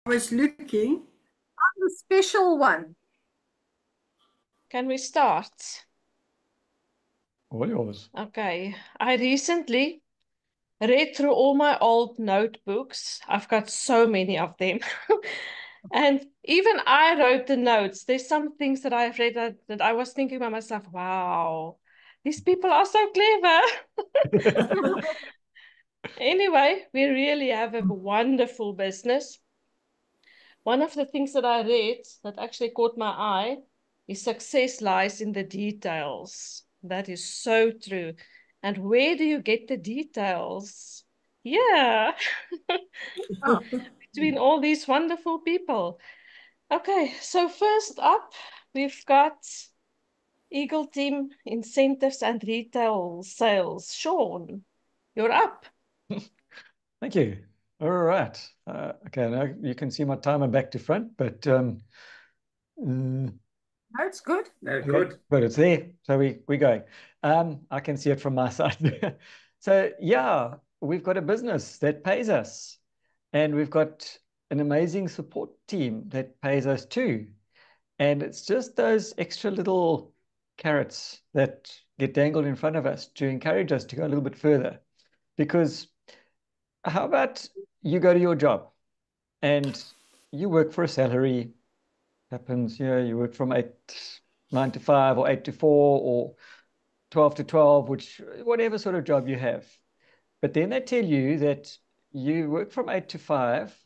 was looking. I'm the special one. Can we start? All yours. Okay. I recently read through all my old notebooks. I've got so many of them. And even I wrote the notes. There's some things that I've read that I was thinking by myself, wow, these people are so clever. Anyway, we really have a wonderful business. One of the things that I read that actually caught my eye is success lies in the details. That is so true. And where do you get the details? Yeah, Oh, between all these wonderful people. Okay, so first up, we've got Eagle Team Incentives and Retail Sales. Sean, you're up. Thank you. All right. Okay, now you can see my timer back to front, but no, it's good. No, okay, good. but it's there. So we're going. I can see it from my side. So yeah, we've got a business that pays us, and we've got an amazing support team that pays us too. And it's just those extra little carrots that get dangled in front of us to encourage us to go a little bit further. Because how about you go to your job and you work for a salary, happens, you work from 9 to 5 or 8 to 4 or 12 to 12, whatever sort of job you have. But then they tell you that you work from 8 to 5,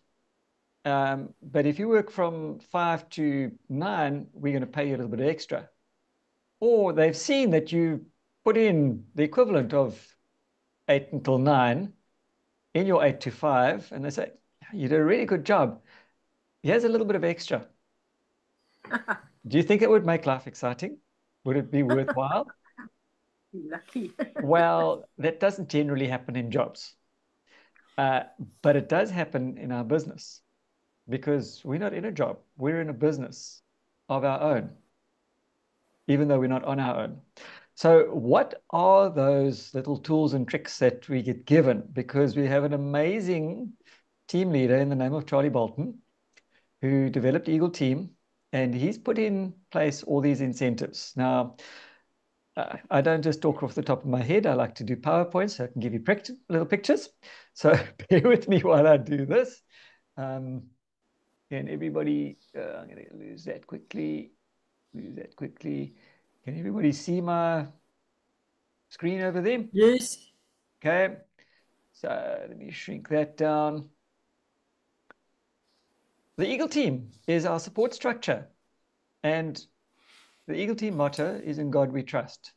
but if you work from 5 to 9, we're going to pay you a little bit extra. Or they've seen that you put in the equivalent of 8 until 9 in your 8 to 5, and they say, you did a really good job. Here's a little bit of extra. Do you think it would make life exciting? Would it be worthwhile? Lucky. Well, that doesn't generally happen in jobs. But it does happen in our business because we're not in a job. We're in a business of our own, even though we're not on our own. So what are those little tools and tricks that we get given? Because we have an amazing team leader in the name of Charlie Bolton, who developed Eagle Team, and he's put in place all these incentives. Now, I don't just talk off the top of my head. I like to do PowerPoints so I can give you little pictures. So bear with me while I do this. And everybody, I'm going to lose that quickly. Can everybody see my screen over there? Yes. Okay. So let me shrink that down. The Eagle Team is our support structure. And the Eagle Team motto is in God we trust.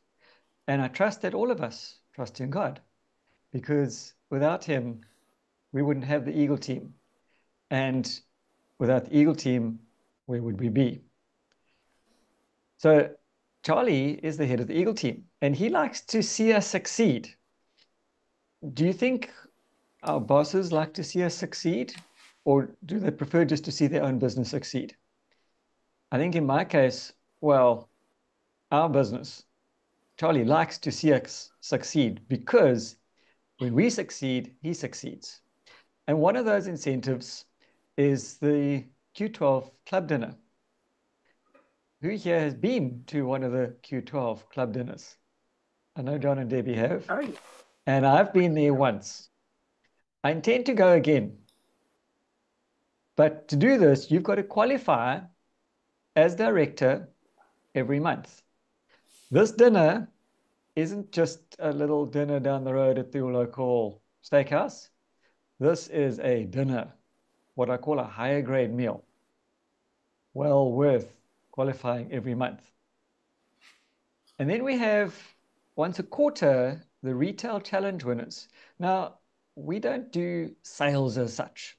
And I trust that all of us trust in God, because without him, we wouldn't have the Eagle Team. And without the Eagle Team, where would we be? So Charlie is the head of the Eagle Team, and he likes to see us succeed. Do you think our bosses like to see us succeed, or do they prefer just to see their own business succeed? I think in my case, well, our business, Charlie likes to see us succeed, because when we succeed, he succeeds. And one of those incentives is the Q12 club dinner. Who here has been to one of the Q12 club dinners? I know John and Debbie have. Oh, yeah. And I've been there once. I intend to go again. But to do this, you've got to qualify as director every month. This dinner isn't just a little dinner down the road at the local steakhouse. This is a dinner, what I call a higher grade meal. Well worth qualifying every month. And then we have, once a quarter, the Retail Challenge winners. Now, we don't do sales as such.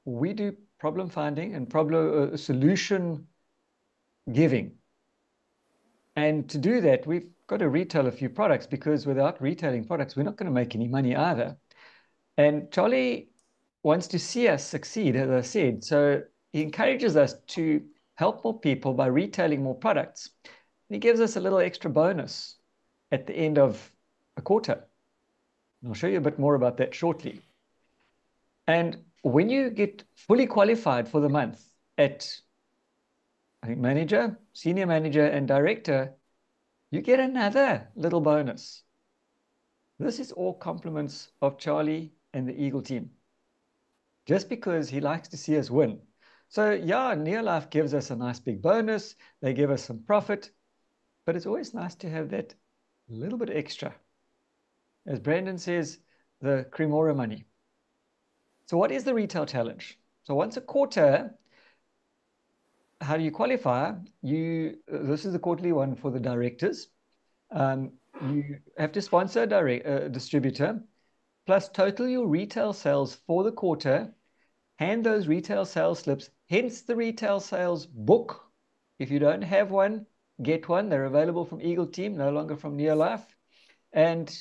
We do problem finding and problem solution giving. And to do that, we've got to retail a few products, because without retailing products, we're not going to make any money either. And Charlie wants to see us succeed, as I said. So he encourages us to help more people by retailing more products. And he gives us a little extra bonus at the end of a quarter. And I'll show you a bit more about that shortly. And when you get fully qualified for the month at, I think, manager, senior manager, and director, you get another little bonus. This is all compliments of Charlie and the Eagle team, just because he likes to see us win. So yeah, Neolife gives us a nice big bonus. They give us some profit, but it's always nice to have that little bit extra. As Brandon says, the Cremora money. So what is the retail challenge? So once a quarter, how do you qualify? This is the quarterly one for the directors. You have to sponsor a distributor, plus total your retail sales for the quarter, hand those retail sales slips, hence the retail sales book. If you don't have one, get one. They're available from Eagle Team, no longer from Neolife. And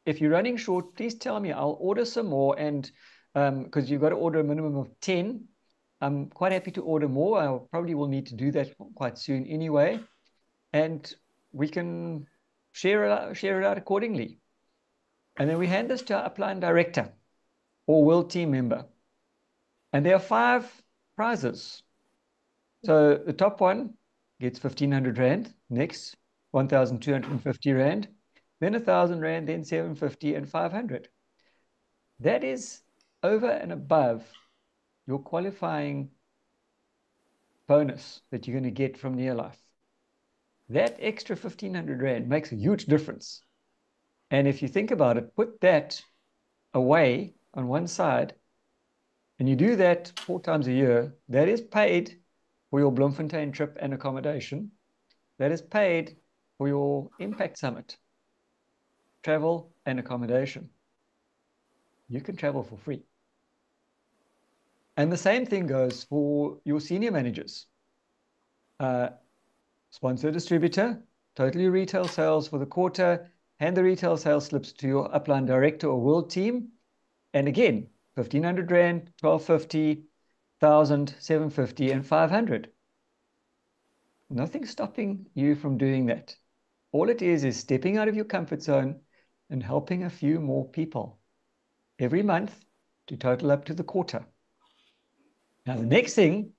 if you're running short, please tell me. I'll order some more. And because you've got to order a minimum of 10, I'm quite happy to order more. I probably will need to do that quite soon anyway. And we can share it out accordingly. And then we hand this to our upline director or world team member. And there are 5 prizes. So the top one gets 1,500 Rand, next 1,250 Rand, then 1,000 Rand, then 750 and 500. That is over and above your qualifying bonus that you're going to get from Neolife. That extra 1,500 Rand makes a huge difference. And if you think about it, put that away on one side, and you do that 4 times a year, that is paid for your Bloemfontein trip and accommodation. That is paid for your Impact Summit, travel and accommodation. You can travel for free. And the same thing goes for your senior managers. Sponsor distributor, total your retail sales for the quarter, hand the retail sales slips to your upline director or world team. And again, 1,500 Rand, 1,250, 1,000, 750, and 500. Nothing's stopping you from doing that. All it is stepping out of your comfort zone and helping a few more people every month to total up to the quarter. Now, the next thing,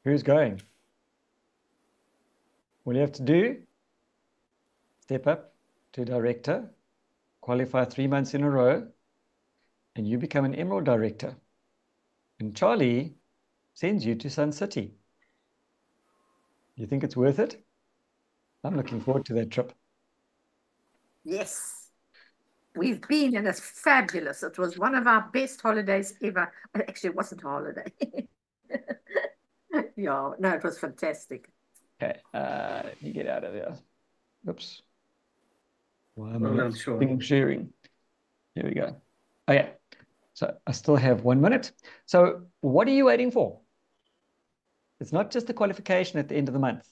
who's going? All you have to do, step up to director, qualify 3 months in a row, and you become an Emerald director. And Charlie sends you to Sun City. You think it's worth it? I'm looking forward to that trip. Yes. We've been and it's fabulous. It was one of our best holidays ever. Actually, it wasn't a holiday. Yeah, no, it was fantastic. Okay, let me get out of there. Oops. Why am Well I done, not Sean. sharing? Here we go. Okay, so I still have 1 minute. So what are you waiting for? It's not just the qualification at the end of the month.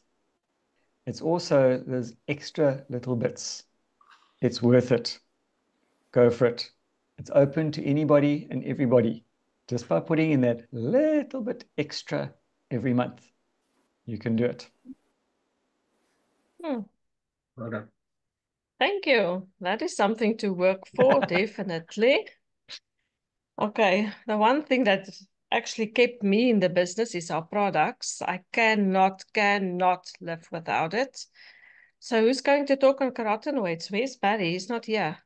It's also those extra little bits. It's worth it. Go for it. It's open to anybody and everybody. Just by putting in that little bit extra every month, you can do it. Hmm. Well done. Thank you. That is something to work for, definitely. Okay, the one thing that actually kept me in the business is our products. I cannot live without it. So who's going to talk on carotenoids? Where's Barry? He's not here.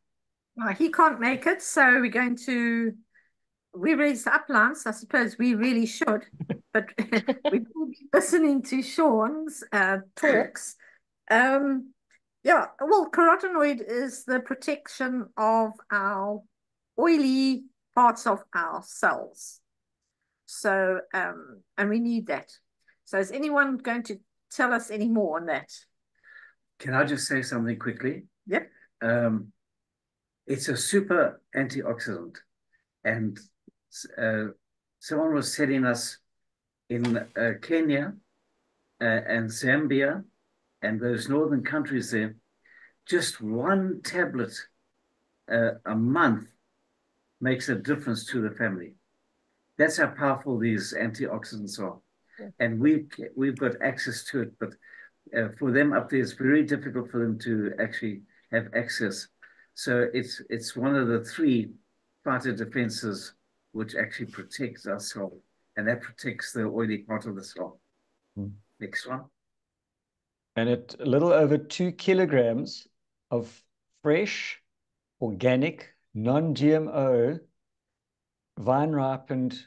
Well, he can't make it, so we raised uplines. I suppose we really should, but we will be listening to Sean's talks. Yeah, well, carotenoid is the protection of our oily parts of our cells. So, and we need that. So is anyone going to tell us any more on that? Can I just say something quickly? Yep. It's a super antioxidant. And someone was telling us in Kenya and Zambia and those northern countries there, just one tablet a month makes a difference to the family. That's how powerful these antioxidants are. Yeah. And we've got access to it, but for them up there, it's very difficult for them to actually have access. So it's one of the 3 fighter defenses which actually protects our cell, and that protects the oily part of the cell. Next one. And at a little over 2 kilograms of fresh, organic, non-GMO, vine-ripened,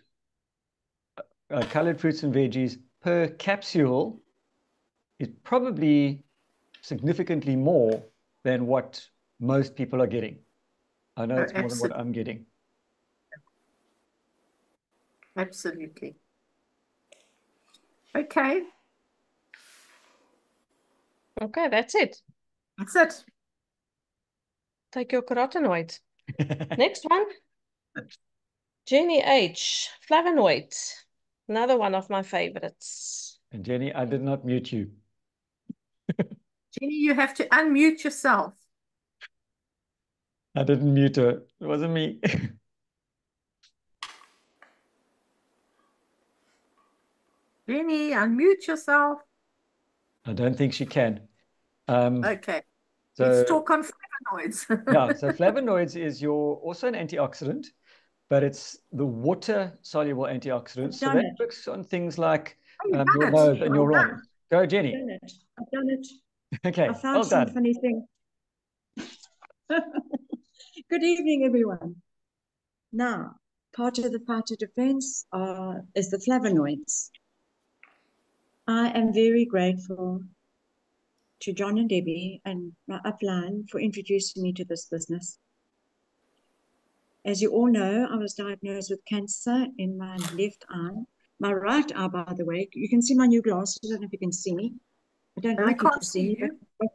colored fruits and veggies per capsule is probably significantly more than what most people are getting. I know it's more than what I'm getting. Absolutely. Okay. Okay, that's it. That's it. Take your carotenoid. Next one. Jenny H. Flavonoid. Another one of my favorites. And Jenny, I did not mute you. Jenny, you have to unmute yourself. I didn't mute her. It wasn't me. Jenny, unmute yourself. I don't think she can. Okay. So let's talk on flavonoids. Yeah, so flavonoids is also an antioxidant, but it's the water-soluble antioxidant. So that works on things like your nose and your ron. Go, Jenny. I've done it. Okay, I found some funny thing. Good evening, everyone. Now, part of the fighter defense is the flavonoids. I am very grateful to John and Debbie and my upline for introducing me to this business. As you all know, I was diagnosed with cancer in my left eye. My right eye, by the way, you can see my new glasses. I don't know if you can see me. I don't like you to see me. But,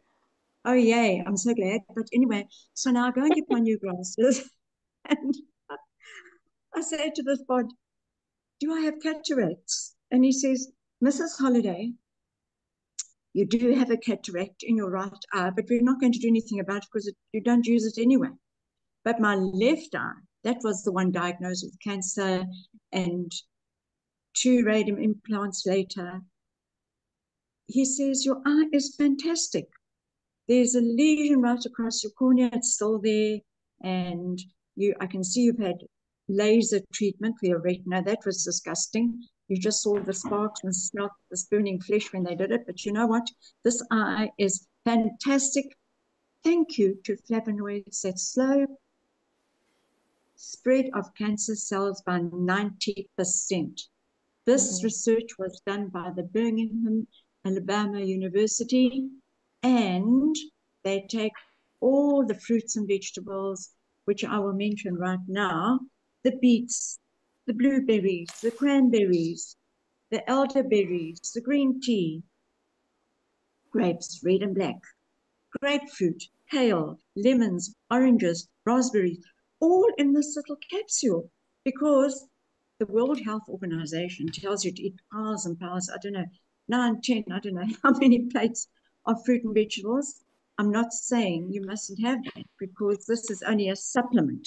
oh, yay, I'm so glad. But anyway, so now I go and get my new glasses. And I say to this bod, do I have cataracts? And he says, Mrs. Holliday, you do have a cataract in your right eye, but we're not going to do anything about it because you don't use it anyway. But my left eye, that was the one diagnosed with cancer, and 2 radium implants later, he says, your eye is fantastic. There's a lesion right across your cornea, it's still there, and I can see you've had laser treatment for your retina. That was disgusting. You just saw the sparks and smelled the burning flesh when they did it. But you know what? This eye is fantastic. Thank you to flavonoids that slow spread of cancer cells by 90%. This research was done by the Birmingham, Alabama University, and they take all the fruits and vegetables, which I will mention right now, the beets, the blueberries, the cranberries, the elderberries, the green tea, grapes, red and black, grapefruit, kale, lemons, oranges, raspberries, all in this little capsule, because the World Health Organization tells you to eat piles and piles, I don't know, 9, 10, I don't know how many plates of fruit and vegetables. I'm not saying you mustn't have that, because this is only a supplement.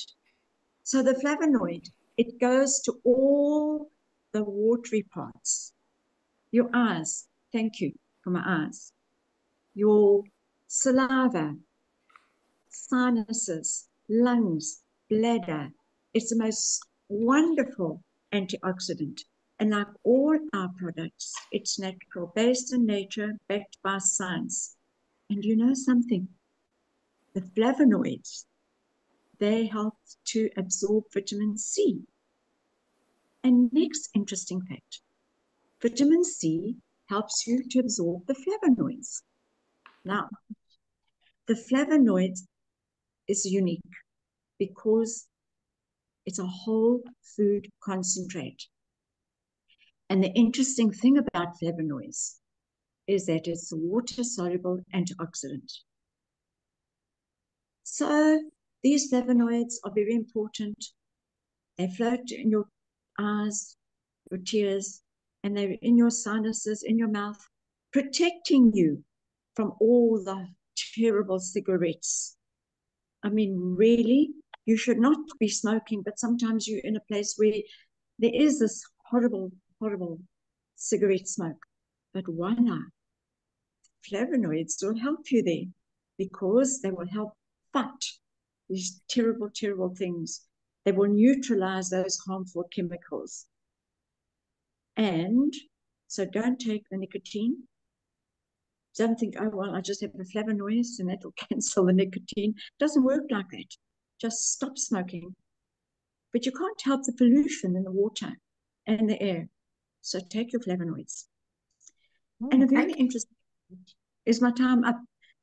So the flavonoid, it goes to all the watery parts. Your eyes, thank you for my eyes. Your saliva, sinuses, lungs, bladder. It's the most wonderful antioxidant. And like all our products, it's natural, based in nature, backed by science. And you know something? The flavonoids, they help to absorb vitamin C. And next interesting fact, vitamin C helps you to absorb the flavonoids. Now, the flavonoids is unique because it's a whole food concentrate. And the interesting thing about flavonoids is that it's a water-soluble antioxidant. So these flavonoids are very important. They float in your eyes, your tears, and they're in your sinuses, in your mouth, protecting you from all the terrible cigarettes. I mean, really, you should not be smoking, but sometimes you're in a place where there is this horrible, horrible cigarette smoke. But why not? Flavonoids will help you there because they will help fight these terrible, terrible things. They will neutralize those harmful chemicals. And so don't take the nicotine. Don't think, oh, well, I just have the flavonoids and that will cancel the nicotine. It doesn't work like that. Just stop smoking. But you can't help the pollution in the water and the air. So take your flavonoids. And a very interesting, is my time up?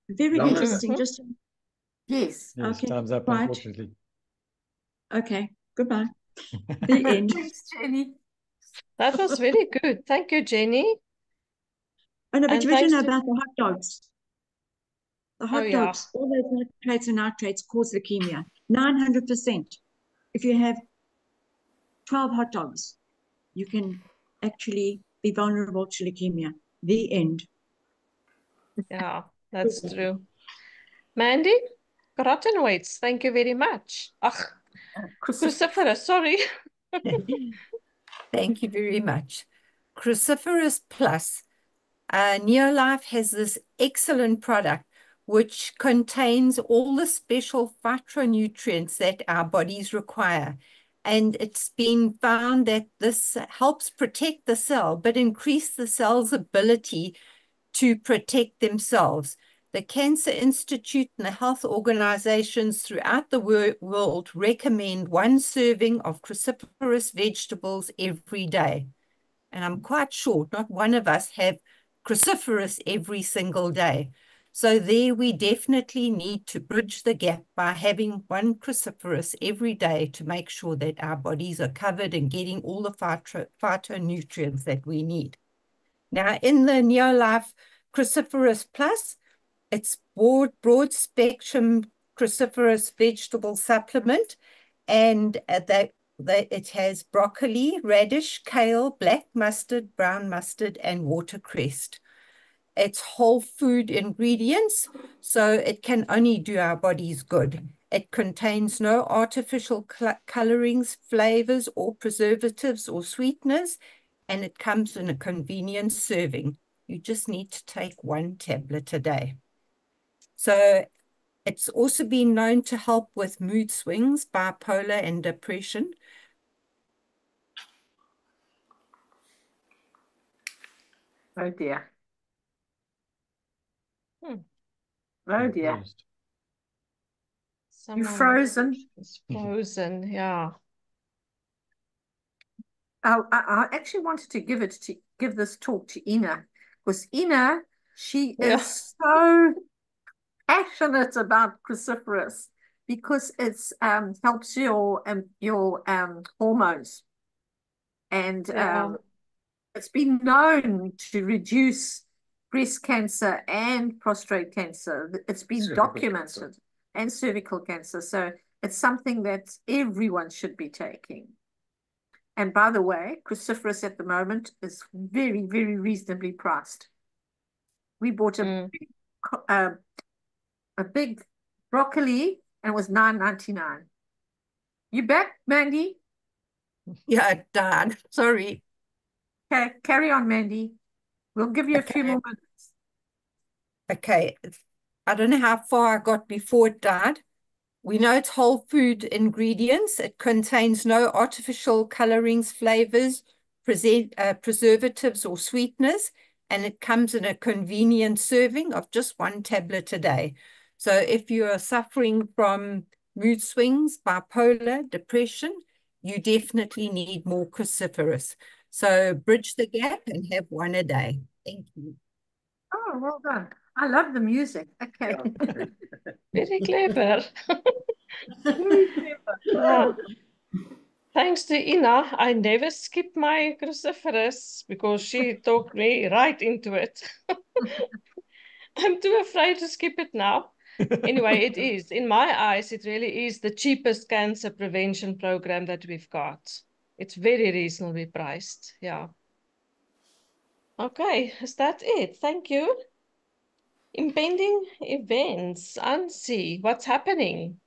Very interesting. Just yes. Yes, Okay, time's up, right. unfortunately. Okay, goodbye. The end. Thanks, Jenny. That was very good. Thank you, Jenny. Oh, no, but And you didn't thanks know to- about the hot dogs. The hot Oh, yeah. dogs, all those nitrates and nitrates cause leukemia. 900%. If you have 12 hot dogs, you can actually be vulnerable to leukemia. The end. Yeah, that's true. Mandy, carotenoids, thank you very much. Ach, cruciferous, sorry. Thank you very much. Cruciferous Plus. Neolife has this excellent product which contains all the special phytonutrients that our bodies require. And it's been found that this helps protect the cell, but increase the cell's ability to protect themselves. The Cancer Institute and the health organizations throughout the world recommend 1 serving of cruciferous vegetables every day. And I'm quite sure not one of us have cruciferous every single day. So there we definitely need to bridge the gap by having 1 cruciferous every day to make sure that our bodies are covered and getting all the phytonutrients that we need. Now in the Neolife Cruciferous Plus, it's broad spectrum cruciferous vegetable supplement, and it has broccoli, radish, kale, black mustard, brown mustard, and watercress. It's whole food ingredients, so it can only do our bodies good. It contains no artificial colorings, flavors, or preservatives or sweeteners, and it comes in a convenient serving. You just need to take 1 tablet a day. So it's also been known to help with mood swings, bipolar, and depression. Oh dear. Hmm. Oh dear. Confused. You're Someone frozen. is frozen, yeah. I actually wanted to give this talk to Ina, because Ina, she Yeah. is so passionate about cruciferous because it's helps your hormones, and Yeah. it's been known to reduce breast cancer and prostate cancer. It's been Cervical documented, cancer. and cervical cancer. So it's something that everyone should be taking. And by the way, cruciferous at the moment is very, very reasonably priced. We bought a big broccoli and it was $9.99. You back, Mandy? Yeah, darn. Sorry. Okay, carry on, Mandy. We'll give you a few Okay. more minutes. Okay. I don't know how far I got before it died. We know it's whole food ingredients. It contains no artificial colorings, flavors, preservatives, or sweeteners, and it comes in a convenient serving of just 1 tablet a day. So if you are suffering from mood swings, bipolar, depression, you definitely need more cruciferous. So bridge the gap and have 1 a day. Thank you. Oh, well done. I love the music. Okay. Very clever. Very clever. Yeah. Thanks to Ina, I never skipped my cruciferous because she talked me right into it. I'm too afraid to skip it now. Anyway, it is. In my eyes, it really is the cheapest cancer prevention program that we've got. It's very reasonably priced. Yeah. Okay, is that it? Thank you. Impending events. Ansi, what's happening?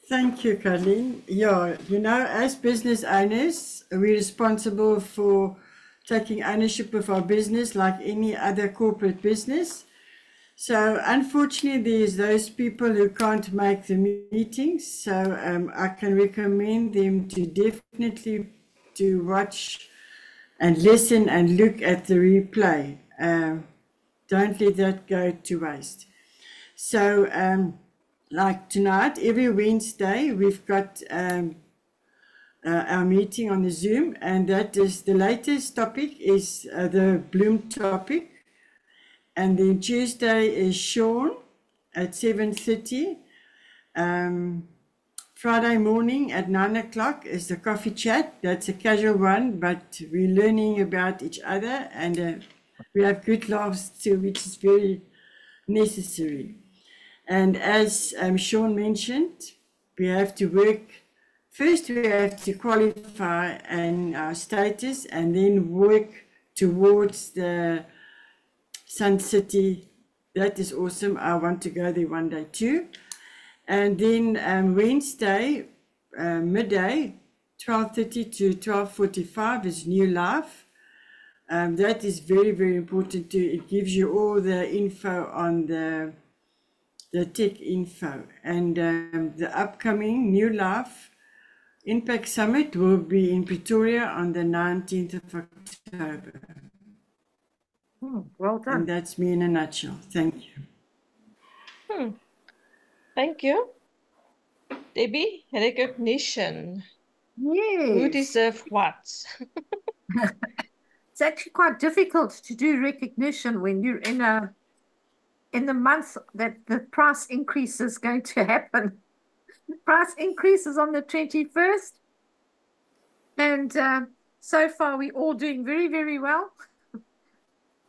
Thank you, Colleen. Yeah, as business owners, we're responsible for taking ownership of our business like any other corporate business. So unfortunately, there's those people who can't make the meetings. So I can recommend them to definitely to watch and listen and look at the replay. Don't let that go to waste. So like tonight, every Wednesday, we've got our meeting on the Zoom, and that is the latest topic is the Bloom topic. And then Tuesday is Sean at 7:30. Friday morning at 9 o'clock is the coffee chat. That's a casual one, but we're learning about each other, and we have good laughs too, which is very necessary. And as Sean mentioned, we have to work. First, we have to qualify our status and then work towards the Sun City. That is awesome. I want to go there one day too. And then Wednesday, midday, 12:30 to 12:45 is New Life. That is very, very important too. It gives you all the info on the tech info. And the upcoming New Life Impact Summit will be in Pretoria on the 19th of October. Well done. And that's me in a nutshell. Thank you. Thank you. Debbie, recognition. Who Yes. deserves what? It's actually quite difficult to do recognition when you're in the month that the price increase is going to happen. The price increase is on the 21st. And so far, we're all doing very, very well.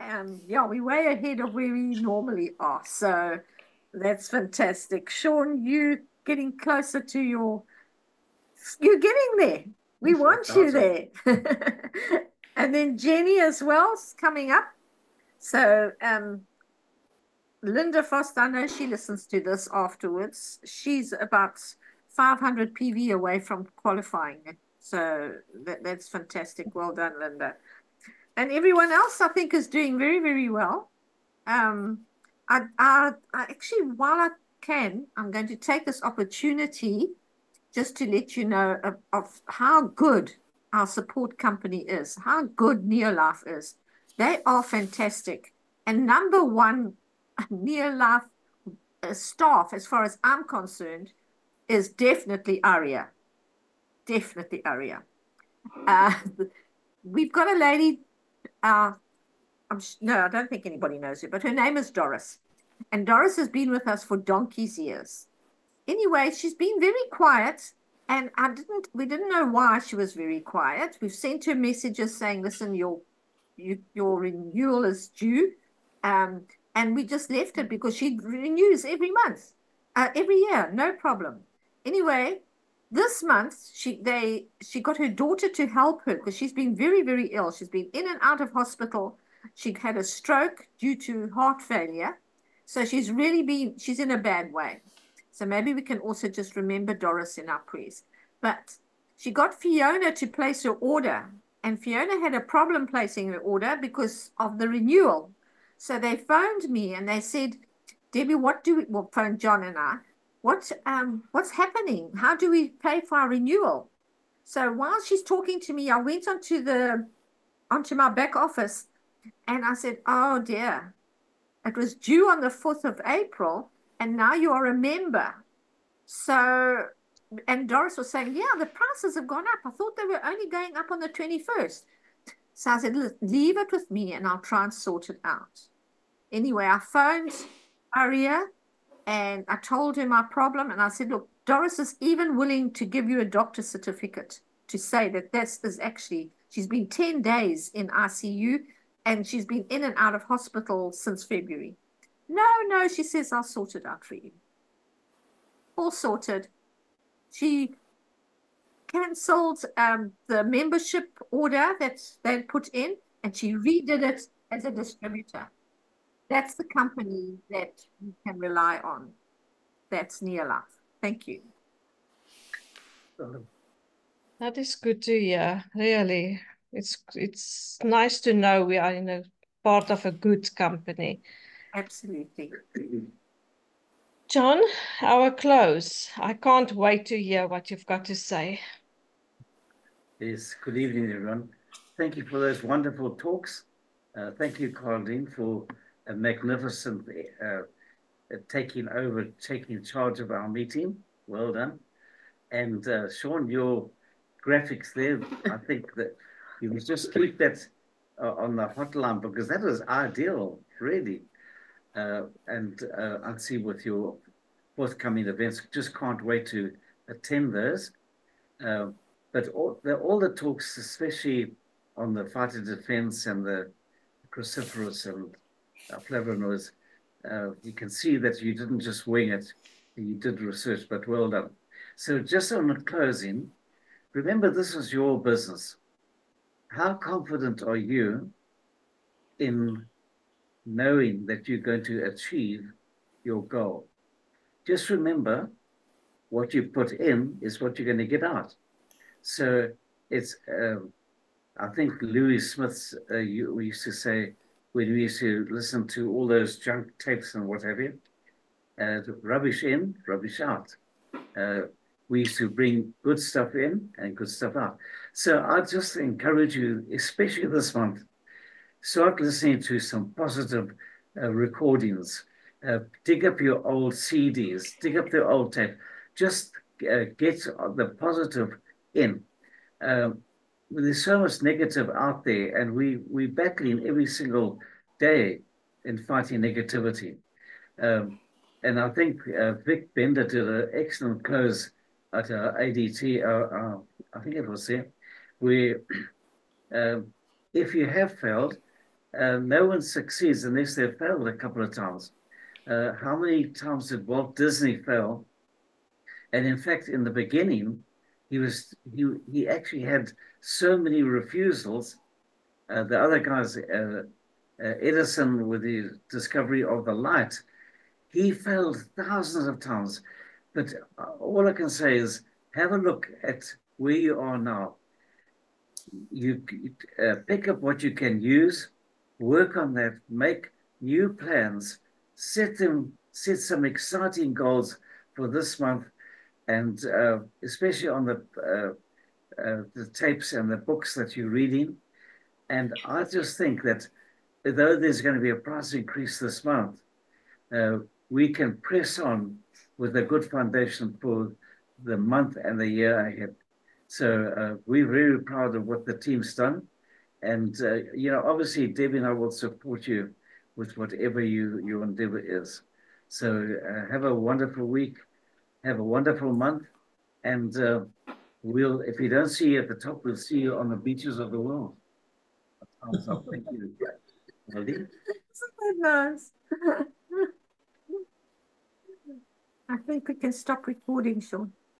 And yeah, we're way ahead of where we normally are. So that's fantastic. Sean, you getting closer to you're getting there. We want you there. And then Jenny as well is coming up. So Linda Foster, I know she listens to this afterwards. She's about 500 PV away from qualifying. So that's fantastic. Well done, Linda. And everyone else, I think, is doing very, very well. I actually, while I can, I'm going to take this opportunity just to let you know of how good our support company is, how good Neolife is. They are fantastic. And number one, Neolife staff, as far as I'm concerned, is definitely Aria. Definitely Aria. We've got a lady, no, I don't think anybody knows her, but her name is Doris. And Doris has been with us for donkey's years. Anyway, she's been very quiet, and we didn't know why she was very quiet. We've sent her messages saying, listen, your renewal is due. And we just left it because she renews every month, every year, no problem. Anyway, this month, she got her daughter to help her because she's been very, very ill. She's been in and out of hospital. She had a stroke due to heart failure. So she's in a bad way. So maybe we can also just remember Doris in our prayers. But she got Fiona to place her order. And Fiona had a problem placing her order because of the renewal. So they phoned me and they said, Debbie, phoned John and I, what's happening? How do we pay for our renewal? So while she's talking to me, I went onto my back office And I said, oh dear, it was due on the 4th of April, and now you are a member. So, and Doris was saying, yeah, the prices have gone up. I thought they were only going up on the 21st. So I said, leave it with me and I'll try and sort it out. Anyway, I phoned Aria and I told her my problem. And I said, look, Doris is even willing to give you a doctor's certificate to say that this is actually, she's been 10 days in ICU and she's been in and out of hospital since February. No, she says, I'll sort it out for you. All sorted. She cancelled the membership order that they'd put in, and she redid it as a distributor. That's the company that you can rely on. That's Neolife. Thank you. That is good to hear, really. It's nice to know we are in a part of a good company. Absolutely. John, our close. I can't wait to hear what you've got to say. Yes, good evening, everyone. Thank you for those wonderful talks. Thank you, Caroline, for a magnificent taking charge of our meeting. Well done. And Sean, your graphics there, I think that you must just keep that on the hotline, because that is ideal, really. And I'll see with your forthcoming events. Just can't wait to attend those. But all the talks, especially on the fighter defense and the cruciferous and flavonoids, you can see that you didn't just wing it, you did research, but well done. So just on the closing, remember this is your business. How confident are you in knowing that you're going to achieve your goal? Just remember, what you put in is what you're going to get out. So it's, I think Louis Smith's, we used to say, when we used to listen to all those junk tapes and what have you, rubbish in, rubbish out. We used to bring good stuff in and good stuff out. So I just encourage you, especially this month, start listening to some positive recordings. Dig up your old CDs, dig up the old tape. Just get the positive in. There's so much negative out there, and we're battling every single day in fighting negativity. And I think Vic Bender did an excellent close at ADT, I think it was there, where if you have failed, no one succeeds unless they've failed a couple of times. How many times did Walt Disney fail? And in fact, in the beginning, he actually had so many refusals. The other guys, Edison, with the discovery of the light, he failed thousands of times. But all I can say is, have a look at where you are now. You pick up what you can use, work on that, make new plans, set some exciting goals for this month, and especially on the tapes and the books that you're reading. And I just think that though there's going to be a price increase this month, we can press on with a good foundation for the month and the year ahead. So we're very proud of what the team's done. And, obviously, Debbie and I will support you with whatever your endeavor is. So have a wonderful week. Have a wonderful month. And if we don't see you at the top, we'll see you on the beaches of the world. Thank you. Isn't that nice? I think we can stop recording, Sean.